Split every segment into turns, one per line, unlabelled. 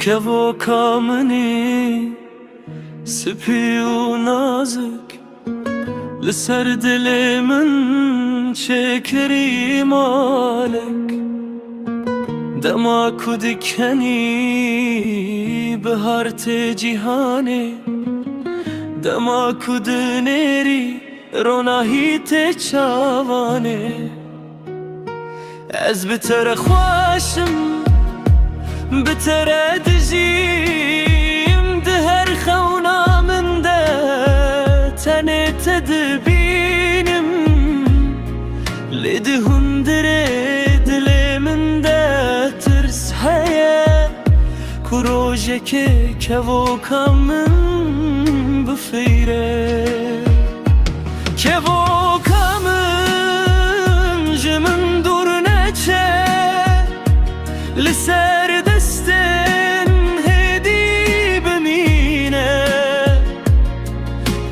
كفو كامني سبي ونازك لسر دلي من شكري مالك دماكو دكني بهارت جهاني دماكو دنيري روناهي تشاواني از بتر خواشم بتر دجيم دهر خونا من ده تني تدبينم لدهن دريد لي من ده ترس هيا كروجك كفوكا من بفيره كفوكا من جمن دور نچه لسر دستن هدی بمینه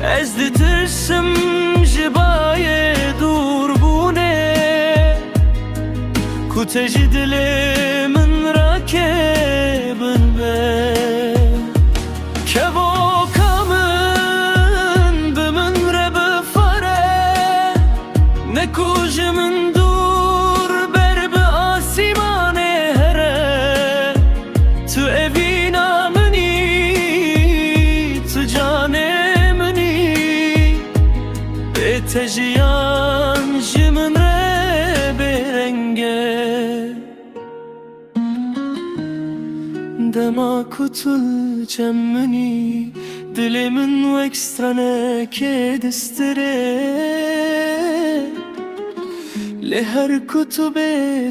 از دی ترسم جبای دور بونه کو تجدل من راکبن به کبوکا من بمن رب فره نکو جمن دور بر به آسیمانه هره تو اوینا منی تو جان منی به تجیان جمن ره برنگه دماكو تل جمني دلي من وكسترنا كدستري لهر كتب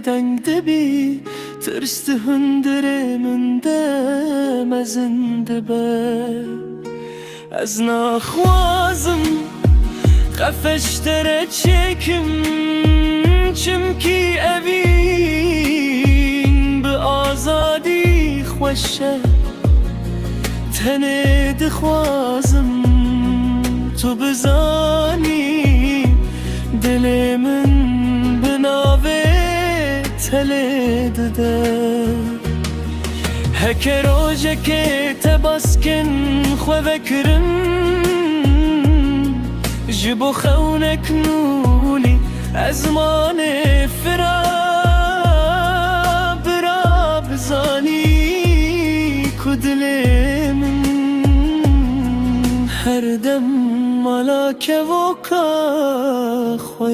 دنگ دبي ترست هندري من دم ازندبه از ناخوازم قفشتره چکم چمکی اوین به آزادی خوشه تنه دخوازم تو بزانی دل من بناوه تله دده هکه روژه که تباسکن خواه وکرن جبو خونک نولی ازمان فرا برا بزانی کدل من هر دم مالا که وکا خواه